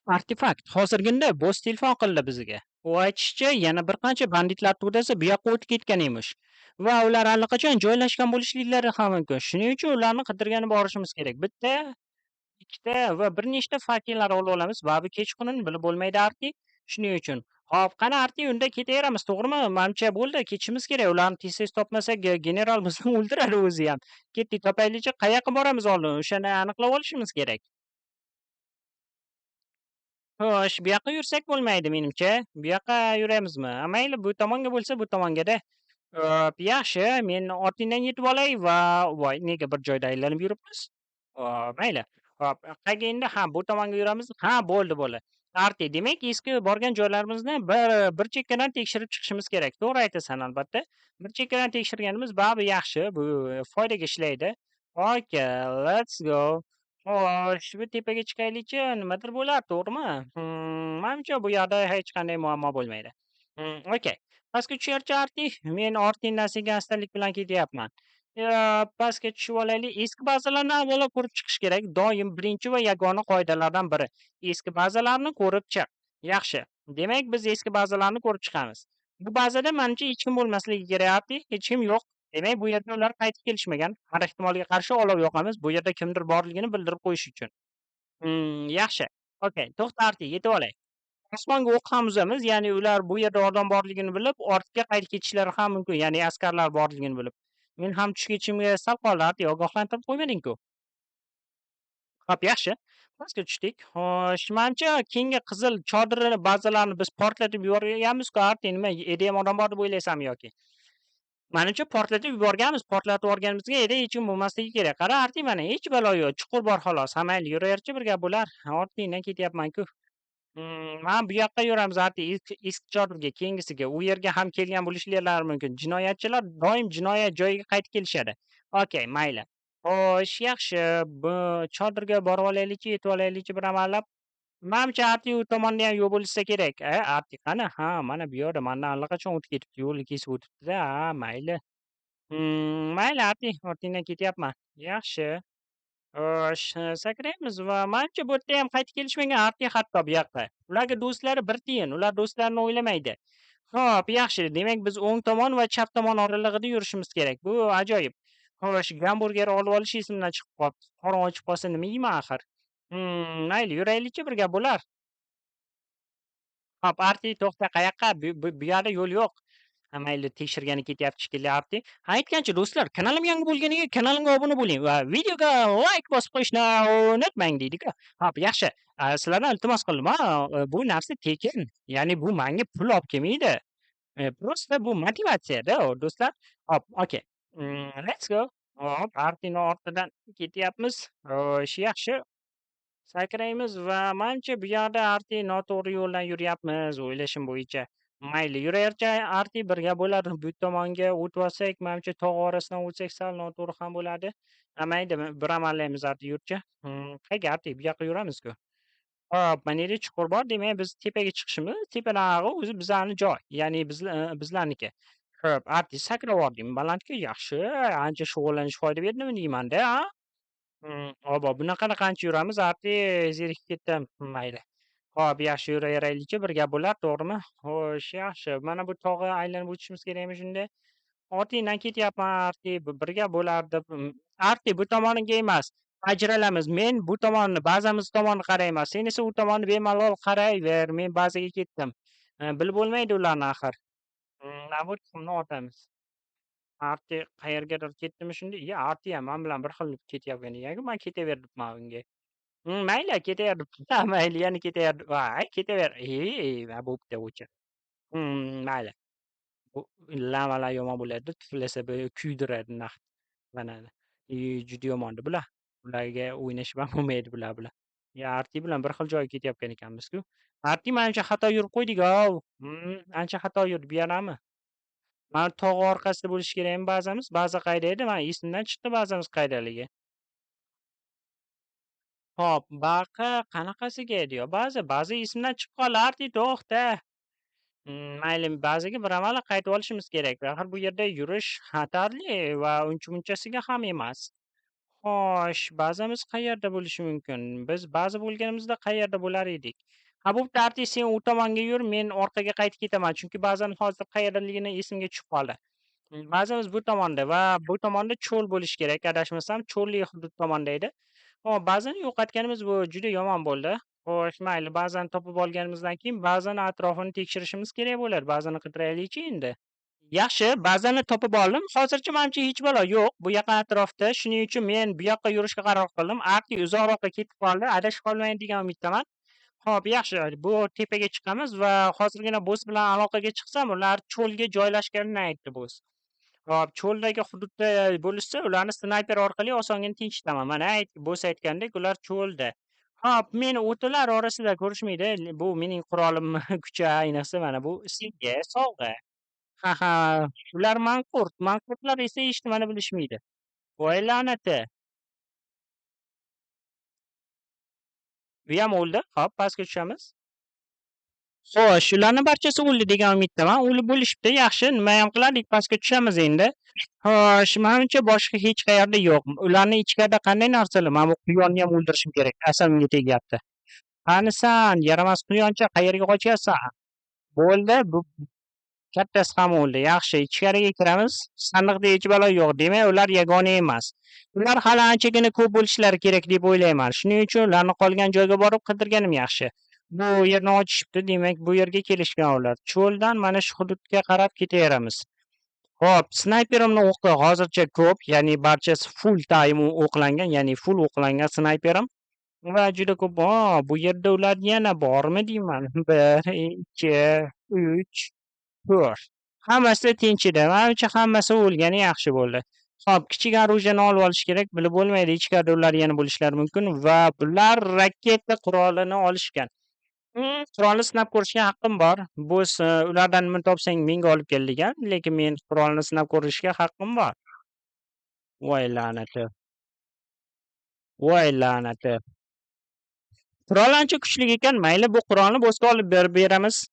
Artefakt hozirgina bo'z telefon qildi bizga. U aytishicha, yana bir qancha banditlar to'dasi bu yoqqa o'tib ketgan emish. Va ular allaqachon joylashgan bo'lishliklari ham mumkin. Shuning uchun ularni qidirgani borishimiz kerak. Bitta, ikkita va bir nechta faktlar olib olamiz. Va bu kechqurun bilib bo'lmaydi Arti. Shuning uchun. Hop, qani Arti, unda ketaveramiz, to'g'rimi? Menimcha bo'ldi, ketishimiz kerak. Ularni tez-tez topmasak, general bizni o'ldiradi o'zi ham. Ketdik, topaylikchi, qayoqqa boramiz oldin? O'shani aniqlab olishimiz kerak. Xo'sh, bu yoqqa yursak bo'lmaydi menimcha. Bu yoqqa yuramizmi? Mayli, bu tomonga bo'lsa bu tomonga-da. Yaxshi, men ortingdan yetib olay va voy, nega bir joyda aylanib yuribmiz? Mayli. Hop, qayerga endi? Ha, bu tomonga yuramiz. Ha, bo'ldi, bo'ldi. Arti, demak, eski borgan joylarimizni bir chekkadan tekshirib chiqishimiz kerak. To'g'ri aytasan, albatta. Bir chekkadan tekshirganimiz baribir yaxshi, bu foydaga ishlaydi. Okay, let's go. Xo'sh, bu tepaga chiqaylikchi, nimadir bo'lar, to'g'rimi? Menimcha bu yoqda hech qanday muammo bo'lmaydi. Okay. Pastga tusharchi Arti? Men ortingdan sekin-astalik bilan ketyapman. Pastga tushib olaylik. Eski bazalarni avvalo ko'rib chiqish kerak. Doim birinchi va yagona qoidalardan biri. Eski bazalarni ko'rib chiq. Yaxshi. Demak, biz eski bazalarni ko'rib chiqamiz. Bu bazada menimcha hech kim bo'lmasligi kerak, Arti. Hech kim yo'q. Demak, bu yerga ular qaytib kelishmagan. Har ehtimolga qarshi olov yoqamiz. Bu yerda kimdir borligini bildirib qo'yish uchun. Yaxshi. Okay, to'xta Arti, yetib olay. Osmonga o'q ham uzamiz. Ya'ni ular bu yerda odam borligini bilib, ortga qaytib ketishlari ham mumkin. Ya'ni askarlar borligini bilib. Men ham tushgachimga sal qoldi, Arti, ogohlantirib qo'ymading-ku. Xo'p, yaxshi. Pastga tushdik. Xo'sh, menimcha keyingi qizil chodir bazalarni biz portlatib yuborganmiz-ku, Arti. Nima, yerda ham odam bor deb o'ylaysanmi yoki? Menimcha portlatib yuborganmiz. Portlatib yuborganimizga yerda hech kim bo'lmasligi kerak. Qara, Arti, mana hech balo yo'q. Chuqur bor xolos. Ha, mayli, yuraverchi, bir gap bo'lar. Ortingdan ketyapman-ku. Mana bu yoqqa yuramiz Arti, eski chodirga, keyingisiga. U yerga ham kelgan bo'lishliklari mumkin. Jinoyatchilar doim jinoyat joyiga qaytib kelishadi. Okay, mayli. Xo'sh, yaxshi. Bu chodirga borib olaylikchi, yetib olaylikchi bir amallab. Menimcha Arti u tomonda ham yo'l bo'lsa kerak. Arti qani? Ha, mana bu yoqda. Mendan allaqachon o'tib ketibdi. Yo'lni kesib o'tibdi-da. Ha, mayli. Mayli Arti, ortingdan ketyapman. Yaxshi. Sakraymiz va menimcha bu yerda ham qaytib kelishmagan Arti hatto bu yoqqa. Ularga do'stlari bir tiyin, ular do'stlarini o'ylamaydi. Xo'p, yaxshi. Demak, biz o'ng tomon va chap tomon oralig'ida yurishimiz kerak. Bu ajoyib. Xo'sh, gamburger olib olish esimdan chiqib qolibdi. Qorin ochib qolsa nima yeyman axir? Mayli, yuraylikchi, bir gap bo'lar. Hop, Arti, to'xta, qayoqqa? Bu yoqda yo'l yo'q. Ha, mayli, tekshirgani ketyapti shekilli, Arti. Ha, aytgancha do'stlar, kanalim yangi bo'lganiga kanalimga obuna bo'ling va videoga like bosib qo'yishni unutmang deydi-ku. Hop, yaxshi. Sizlardan iltimos qildim, bu narsa tekin. Ya'ni bu menga pul olib kelmaydi. Просто bu motivatsiya-da, do'stlar. Hop, okay. Let's go. Hop, Artini ortidan ketyapmiz. Xo'sh, yaxshi. Sakraymiz va menimcha bu yoqda Arti noto'g'ri yo'ldan yuryapmiz, o'ylashim bo'yicha. Mayli, yuraverchi Arti, bir gap bo'ladi. Bu tomonga o'tib olsak, menimcha tog' orasidan o'tsak sal noto'g'ri ham bo'ladi. Mayli, bir amallaymiz Arti, yurchi. Qayerga Arti? Bu yoqqa yuramizku. Hop, mana yerda chuqur bor. Demak, biz tepaga chiqishimiz, tepadagi o'zi bizlarni joy, ya'ni bizlarniki. Xo'p, Arti, sakrab oldim balandga. Yaxshi, ancha shug'ullanish foyda berdimi deyman-da, a? Obbo, bunaqada qancha yuramiz? Arti, zerikib ketdim. Mayli. Hop, yaxshi yuraveraylikchi, bir gap bo'lar, to'g'rimi? Xo'sh, yaxshi. Mana bu tog'i aylanib o'tishimiz kerakmi shunda? Ortingdan ketyapman, Arti. Bir gap bo'lardi. Arti, bu tomoniga emas. Ajralamiz. Men bu tomonni, bazamiz tomonni qarayman. Sen esa u tomonni bemalol qarayver. Men bazaga ketdim. Bilib bo'lmaydi ularni axir. Navbat kimni otamiz? Arti qayergadir ketdimi shunda? Artiyam men bilan bir xil ketyapgan ekan-ku. Men ketaveribman unga. Mayli, ketaverdi. Ha, mayli, yana ketaverdi. Voy, ketaver. Bo'pti o'chi. Mayli. Bu lamalar yomon bo'ladi. Tuflasa kuydiradi naq. Mana. Juda yomondir bular. Ularga o'ynashib ham bo'lmaydi bular. Arti bilan bir xil joyga ketayotgan ekanmiz-ku. Arti, menimcha xato yurib qo'ydik-ov. Ancha xato yurdi. Bu yoqdami? Mana tog' orqasida bo'lishi kerakmi bazamiz? Baza qayerda edi? Men esimdan chiqdi bazamiz qaydaligi. Hop, qanaqasiga edi yo baza? Baza esimdan chiqib qoldi. Arti, to'xta. Mayli, bazaga bir amallab qaytib olishimiz kerak. Axir bu yerda yurish xatarli va uncha-munchasiga ham emas. Xo'sh, bazamiz qayerda bo'lishi mumkin? Biz baza bo'lganimizda qayerda bo'lar edik? Ha, bo'pti, arting sen u tomonga yur, men orqaga qaytib ketaman. Chunki ba'zan hozir qayerdaligini esimga tushib qoldi. Bazamiz bu tomonda va bu tomonda cho'l bo'lishi kerak. Adashmasam, cho'llik hudud tomonda edi. Ba'zani yo'qotganimiz bu juda yomon bo'ldi. Xo'sh, mayli, ba'zani topib olganimizdan keyin ba'zani atrofini tekshirishimiz kerak bo'ladi. Ba'zani qidiraylik-chi endi. Yaxshi, ba'zani topib oldim. Hozircha menimcha hech balo yo'q bu yaqin atrofda. Shuning uchun men bu yoqqa yurishga qaror qildim. Arti uzoqroqqa ketib qoldi. Adashib qolmaydi degan umiddaman. Xo'p, yaxshi. Bu tepaga chiqamiz va hozirgina boss bilan aloqaga chiqsam, ular cho'lga joylashganini aytdi boss. Xo'p, cho'ldagi hududda bo'lishsa, ularni snayper orqali osongina tinchitaman. Mana boss aytgandek, ular cho'lda. Xo'p, meni o'tilar orasida ko'rishmaydi. Bu mening qurolim kuchi ayniqsa mana bu senga sovg'a. Ha, ha, ular manqurt. Manqurtlar esa hech nimani bilishmaydi. Voy la'nati! Buyam o'ldi. Hop, pastga tushamiz. Xo'sh, ularning barchasi o'ldi degan umiddaman. O'lib bo'lishibdi. Yaxshi, nimayam qilardik, pastga tushamiz endi. Xo'sh, menimcha boshqa hech qayerda yo'q. Ularning ichkarida qanday narsalar? Mana bu quyonni ham o'ldirishim kerak. Asalimga tegyapti. Qanisan, yaramas quyoncha, qayerga qochyapsan? Bo'ldi, bu kattasi ham o'ldi. Yaxshi, ichkariga kiramiz. Sandiqda hech balo yo'q. Demak, ular yagona emas. Ular hali anchagina ko'p bo'lishlari kerak deb o'ylayman. Shuning uchun ularni qolgan joyga borib qidirganim yaxshi. Bu yerni ochishibdi, demak, bu yerga kelishgan ular. Cho'ldan mana shu hududga qarab ketaveramiz. Xo'p, snayperimni o'qi hozircha ko'p, ya'ni barchasi full time o'qlangan, ya'ni full o'qlangan snayperim va juda ko'p. Bu yerda ular yana bormi deyman. 1, 2, 3, 4. Hammasi tinch edi. Menimcha hammasi o'lgani yaxshi bo'ldi. Xo'p, kichik оружиeni olib olish kerak. Bilib bo'lmaydi, ichkarida ular yana bo'lishlari mumkin va bular raketa qurolini olishgan. Qurolni sinab ko'rishga haqqim bor. Ulardan nima topsang menga olib kel degan, lekin men qurolni sinab ko'rishga haqqim bor. Voy la'nati! Voy la'nati! Qurol ancha kuchli ekan. Mayli, bu qurolni bossga olib berib beramiz.